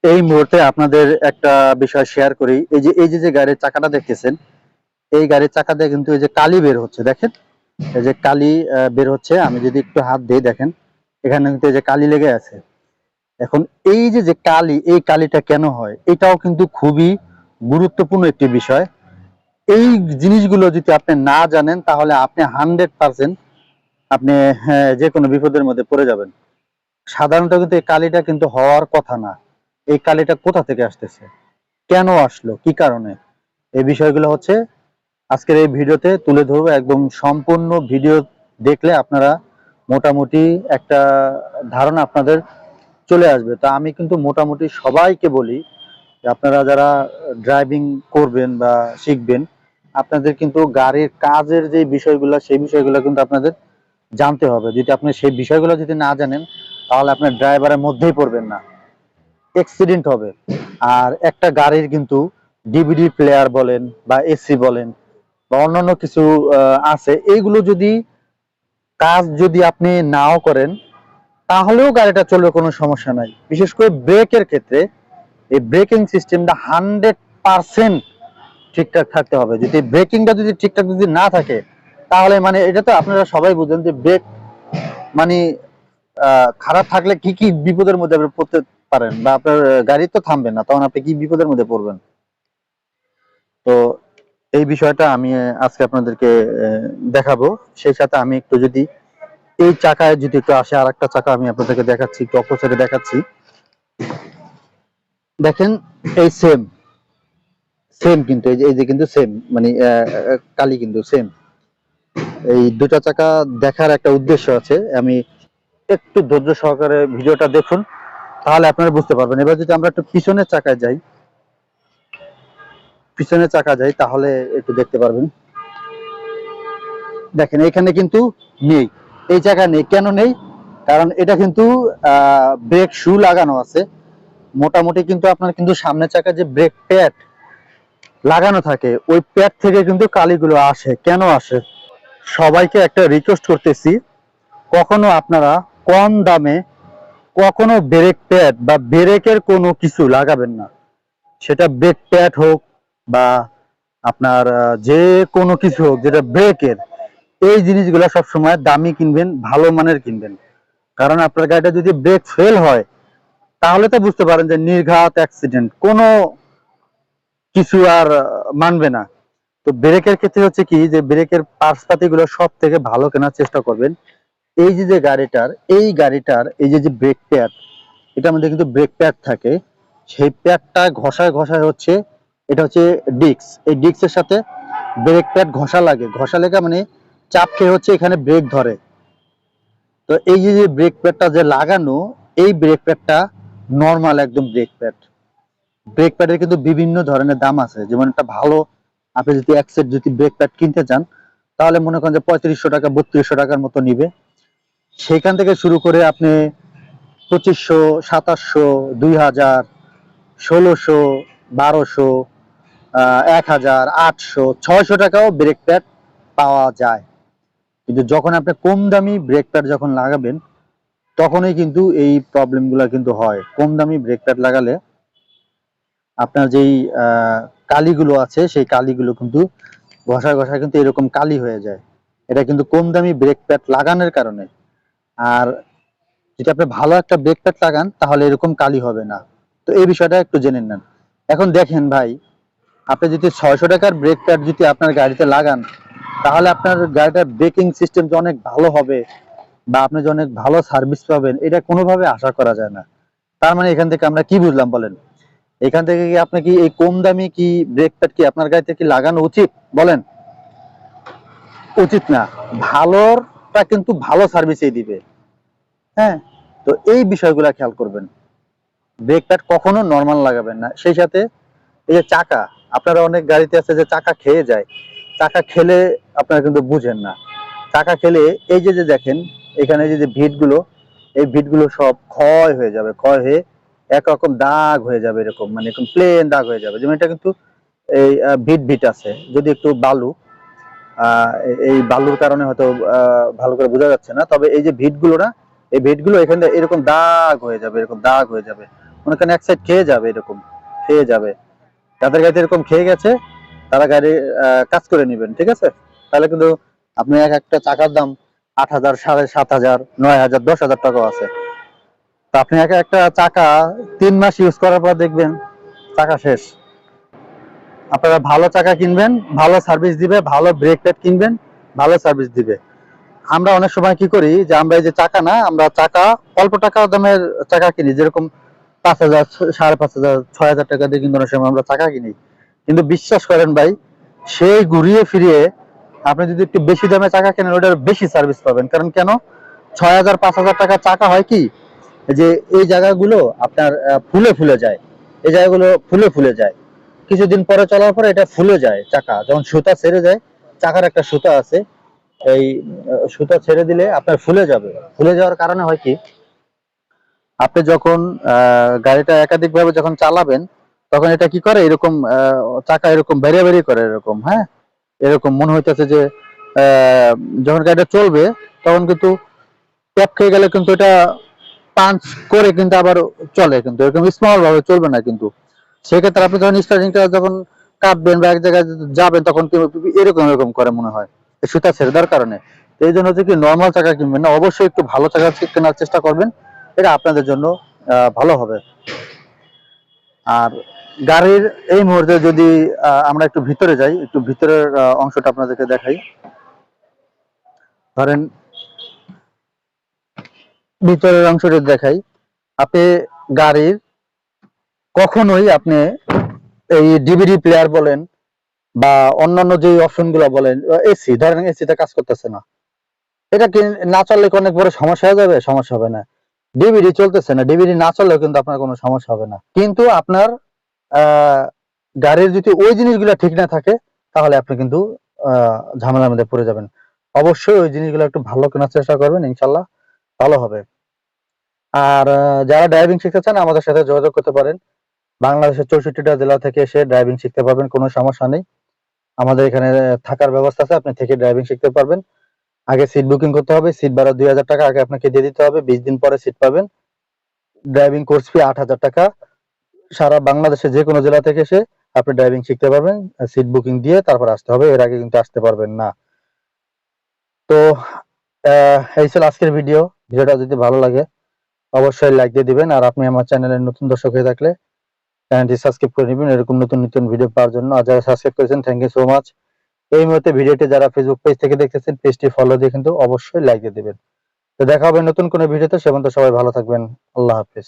এই মুহূর্তে আপনাদের একটা বিষয় শেয়ার করি। এই যে গাড়ির চাকাটা দেখতেছেন, এই গাড়ির চাকা দিয়ে কিন্তু এই যে কালি বের হচ্ছে, দেখেন এই যে কালি বের হচ্ছে। আমি যদি একটু হাত দিই, দেখেন এখানে কিন্তু এই যে কালি লেগে আছে। এখন এই যে কালি, এই কালিটা কেন হয়, এটাও কিন্তু খুবই গুরুত্বপূর্ণ একটি বিষয়। এই জিনিসগুলো যদি আপনি না জানেন, তাহলে আপনি 100% আপনি যে কোনো বিপদের মধ্যে পড়ে যাবেন। সাধারণত কিন্তু এই কালিটা কিন্তু হওয়ার কথা না। এই কালিটা কোথা থেকে আসতেছে, কেন আসলো, কি কারণে, এই বিষয়গুলো হচ্ছে আজকের এই ভিডিওতে তুলে ধরবো। একদম সম্পূর্ণ ভিডিও দেখলে আপনারা মোটামুটি একটা ধারণা আপনাদের চলে আসবে। তা আমি কিন্তু মোটামুটি সবাইকে বলি যে আপনারা যারা ড্রাইভিং করবেন বা শিখবেন, আপনাদের কিন্তু গাড়ির কাজের যে বিষয়গুলো, সেই বিষয়গুলো কিন্তু আপনাদের জানতে হবে। যদি আপনি সেই বিষয়গুলো যদি না জানেন, তাহলে আপনার ড্রাইভারের মধ্যেই পড়বেন না, অ্যাক্সিডেন্ট হবে। আর একটা গাড়ির কিন্তু ডিভিডি প্লেয়ার বলেন বা এসি বলেন বা অন্যান্য কিছু আছে, এইগুলো যদি কাজ যদি আপনি নাও করেন, তাহলেও গাড়িটা চলবে, কোনো সমস্যা নাই। বিশেষ করে ব্রেকের ক্ষেত্রে এই ব্রেকিং সিস্টেমটা 100% ঠিকঠাক থাকতে হবে। যদি ব্রেকিংটা যদি ঠিকঠাক যদি না থাকে, তাহলে মানে এটা তো আপনারা সবাই বুঝেন যে ব্রেক মানে খারাপ থাকলে কি কি বিপদের মধ্যে আপনি পড়তে পারেন, বা আপনার গাড়ি তো থামবে না, তখন আপনি কি বিপদের মধ্যে পড়বেন। তো এই বিষয়টা আমি আজকে আপনাদেরকে দেখাবো। সেই সাথে আমি একটু যদি এই চাকায় যদি একটু আসে, আর একটা চাকা আমি আপনাদেরকে দেখাচ্ছি, একটু অপোজিটে দেখাচ্ছি। দেখেন এই সেম সেম কিন্তু এই যে কিন্তু সেম, মানে কালি কিন্তু সেম। এই দুটা চাকা দেখার একটা উদ্দেশ্য আছে। আমি একটু ধৈর্য সহকারে ভিডিওটা দেখুন, তাহলে আপনারা বুঝতে পারবেন। এবার যদি আমরা একটু পিছনের চাকায় যাই, তাহলে একটু দেখতে পারবেন। দেখেন এখানে কিন্তু নেই, এই জায়গা নেই। কেন নেই? কারণ এটা কিন্তু ব্রেক শু লাগানো আছে। মোটামুটি কিন্তু আপনার কিন্তু সামনের চাকা যে ব্রেক প্যাড লাগানো থাকে, ওই প্যাড থেকে কিন্তু কালিগুলো আসে। কেন আসে? সবাইকে একটা রিকোয়েস্ট করতেছি, কখনো আপনারা কম দামে কখনো ব্রেক প্যাড বা ব্রেকের কোনো কিছু লাগাবেন না। সেটা ব্রেক প্যাড হোক বা আপনার যে কোনো কিছু হোক, যেটা ব্রেকের, এই জিনিসগুলো সবসময় দামি কিনবেন, ভালো মানের কিনবেন। কারণ আপনার গাড়িটা যদি ব্রেক ফেল হয়, তাহলে তো বুঝতে পারেন যে নির্ঘাত অ্যাক্সিডেন্ট, কোনো কিছু আর মানবে না। তো ব্রেকের ক্ষেত্রে হচ্ছে কি, যে ব্রেকের পার্টস পাতিগুলো সব থেকে ভালো কেনার চেষ্টা করবেন। এই যে গাড়িটার এই যে ব্রেক প্যাড, এটার মধ্যে কিন্তু ব্রেক প্যাড থাকে। সেই প্যাডটা ঘষায় ঘষায় হচ্ছে, এটা হচ্ছে ডিস্ক। এই ডিস্কের সাথে ব্রেক প্যাড ঘষা লাগে, ঘষা লেগে মানে চাপ খেয়ে হচ্ছে এখানে ব্রেক ধরে। তো এই যে ব্রেক প্যাডটা যে লাগানো, এই ব্রেক প্যাডটা নর্মাল একদম ব্রেক প্যাড। ব্রেক প্যাডের কিন্তু বিভিন্ন ধরনের দাম আছে। যেমন একটা ভালো, আপনি যদি এক সেট যদি ব্রেক প্যাড কিনতে চান, তাহলে মনে করেন যে 3500 টাকা 3200 টাকার মতো নিবে। সেখান থেকে শুরু করে আপনি 2500, 2700, 2000, 1600, 1200, 1000, 800, 600 টাকাও ব্রেক প্যাড পাওয়া যায়। কিন্তু যখন আপনি কম দামি ব্রেক প্যাড যখন লাগাবেন, তখনই কিন্তু এই প্রবলেমগুলো কিন্তু হয়। কম দামি ব্রেক প্যাড লাগালে আপনার যেই কালিগুলো আছে, সেই কালিগুলো কিন্তু ঘষা ঘষা কিন্তু এরকম কালি হয়ে যায়। এটা কিন্তু কম দামি ব্রেক প্যাড লাগানোর কারণে। আর যদি আপনি ভালো একটা ব্রেক প্যাড লাগান, তাহলে এরকম কালি হবে না। তো এই বিষয়টা একটু জেনে নেন। এখন দেখেন ভাই, আপনি যদি 600 টাকার ব্রেক প্যাড যদি আপনার গাড়িতে লাগান, তাহলে আপনার গাড়িটার ব্রেকিং সিস্টেম যে অনেক ভালো হবে বা আপনি যে অনেক ভালো সার্ভিস পাবেন, এটা কোনোভাবে আশা করা যায় না। তার মানে এখান থেকে আমরা কি বুঝলাম বলেন? এখান থেকে কি আপনি কি এই কম দামি কি ব্রেক প্যাড কি আপনার গাড়িতে কি লাগানো উচিত বলেন? উচিত না। ভালোটা কিন্তু ভালো সার্ভিসই দিবে। হ্যাঁ, তো এই বিষয়গুলো খেয়াল করবেন। ব্রেক প্যাড কখনো নরমাল লাগাবেন না। সেই সাথে এই যে চাকা, আপনারা অনেক গাড়িতে আছে যে চাকা খেয়ে যায়। চাকা খেলে আপনারা কিন্তু বুঝেন না। চাকা খেলে এই যে দেখেন, এখানে যে ভিটগুলো, এই ভিটগুলো সব ক্ষয় হয়ে যাবে। ক্ষয় হয়ে একরকম দাগ হয়ে যাবে, এরকম মানে এরকম প্লেন দাগ হয়ে যাবে। যেমন এটা কিন্তু এই ভিট ভিট আছে, যদি একটু বালু, এই বালুর কারণে হয়তো ভালো করে বোঝা যাচ্ছে না। তবে এই যে ভিটগুলো না, এই ভিটগুলো এখানে এরকম দাগ হয়ে যাবে, এরকম দাগ হয়ে যাবে। মনে করেন এক সাইড খেয়ে যাবে, এরকম খেয়ে যাবে। যাদের গাড়িতে এরকম খেয়ে গেছে তারা গাড়ি কাজ করে নেবেন, ঠিক আছে? তাহলে কিন্তু আপনি এক একটা চাকার দাম 8,000, 7,500, 9,000, 10,000 টাকাও আছে। তো আপনি এক একটা চাকা 3 মাস ইউজ করার পর দেখবেন চাকা শেষ। আপনারা ভালো চাকা কিনবেন, ভালো সার্ভিস দিবে, ভালো ব্রেক প্যাড কিনবেন, ভালো সার্ভিস দিবে। আমরা অনেক সময় কি করি যে আমরা এই যে চাকা না, আমরা চাকা অল্প টাকা দামের চাকা কিনি, যেরকম 5,000, 5,500, 6,000 টাকা দিয়ে কিন্তু অনেক সময় আমরা চাকা কিনি। কিন্তু বিশ্বাস করেন ভাই, সেই ঘুরিয়ে ফিরিয়ে আপনি যদি একটু বেশি দামে চাকা কেনেন ওটার বেশি সার্ভিস পাবেন। কারণ কেন, 6,000, 5,000 টাকা চাকা হয় কি যে এই জায়গাগুলো আপনার ফুলে ফুলে যায়, এই জায়গাগুলো ফুলে ফুলে যায়, কিছুদিন পরে চলার পরে এটা ফুলে যায়। চাকা যখন সুতা ছেড়ে যায়, চাকার একটা সুতা আছে, এই সুতা ছেড়ে দিলে আপনার ফুলে যাবে। ফুলে যাওয়ার কারণে হয় কি, আপনি যখন গাড়িটা একাধিক ভাবে যখন চালাবেন তখন এটা কি করে, এরকম চাকা এরকম বেরিয়ে বেরিয়ে করে, এরকম, হ্যাঁ, এরকম মনে হইতেছে যে যখন গাড়িটা চলবে তখন কিন্তু ট্যাপ খেয়ে গেলে কিন্তু এটা পাঞ্চ করে কিন্তু আবার চলে, কিন্তু এরকম স্মল ভাবে চলবে না। কিন্তু সেক্ষেত্রে আপনি যখন স্টার্টিংটা যখন কাটবেন বা এক জায়গায় যাবেন তখন এরকম এরকম করে মনে হয় সুতা ছেড়ে দেওয়ার কারণে। এই জন্য হচ্ছে কি, নর্মাল চাকা কিনবেন না, অবশ্যই একটু ভালো চাকা কেনার চেষ্টা করবেন, এটা আপনাদের জন্য ভালো হবে। আর গাড়ির এই মুহূর্তে যদি আমরা একটু ভিতরে যাই, একটু ভিতরের অংশটা আপনাদেরকে দেখাই। ধরেন ভিতরের অংশটা দেখাই। আপনি গাড়ির কখনোই আপনি এই ডিভিডি প্লেয়ার বলেন বা অন্যান্য যে অপশন গুলো বলেন, এসি, ধরেন এসিতে কাজ করতেছে না, এটা কি না চললে অনেক বড় সমস্যা হয়ে যাবে? সমস্যা হবে না। ডিভিডি চলতেছে না, ডিভিডি না চললেও কিন্তু আপনার কোনো সমস্যা হবে না। কিন্তু আপনার আহ গাড়ির যদি ওই জিনিসগুলো ঠিক না থাকে তাহলে আপনি কিন্তু ঝামেলার মধ্যে পড়ে যাবেন। অবশ্যই ওই জিনিসগুলো একটু ভালো কেনার চেষ্টা করবেন, ইনশাল্লাহ ভালো হবে। আর যারা ড্রাইভিং শিখতে চান আমাদের সাথে যোগাযোগ করতে পারেন। বাংলাদেশের 64টা জেলা থেকে এসে ড্রাইভিং শিখতে পারবেন, কোনো সমস্যা নেই। আমাদের এখানে থাকার ব্যবস্থা আছে, আপনি থেকে ড্রাইভিং শিখতে পারবেন। আগে সিট বুকিং করতে হবে, সিট ভাড়া 2,000 টাকা আগে আপনাকে দিয়ে দিতে হবে, 20 দিন পরে সিট পাবেন। ড্রাইভিং কোর্স ফি 8,000 টাকা। সারা বাংলাদেশে যে কোনো জেলা থেকে এসে আপনি ড্রাইভিং শিখতে পারবেন, সিট বুকিং দিয়ে তারপর আসতে হবে, এর আগে কিন্তু আসতে পারবেন না। তো এই ছিল আজকের ভিডিও। ভিডিওটা যদি ভালো লাগে অবশ্যই লাইক দিয়ে দিবেন, আর আপনি আমার চ্যানেলের নতুন দর্শক হয়ে থাকলে চ্যানেলটি সাবস্ক্রাইব করে নেবেন এরকম নতুন নতুন ভিডিও পাওয়ার জন্য। আর যারা সাবস্ক্রাইব করেছেন থ্যাংক ইউ সো মাচ। এই মুহূর্তে ভিডিওটি যারা ফেসবুক পেজ থেকে দেখতেছেন পেজটি ফলো দিয়ে কিন্তু অবশ্যই লাইক দিয়ে দিবেন। তো দেখা হবে নতুন কোনো ভিডিওতে, সে পর্যন্ত সবাই ভালো থাকবেন। আল্লাহ হাফেজ।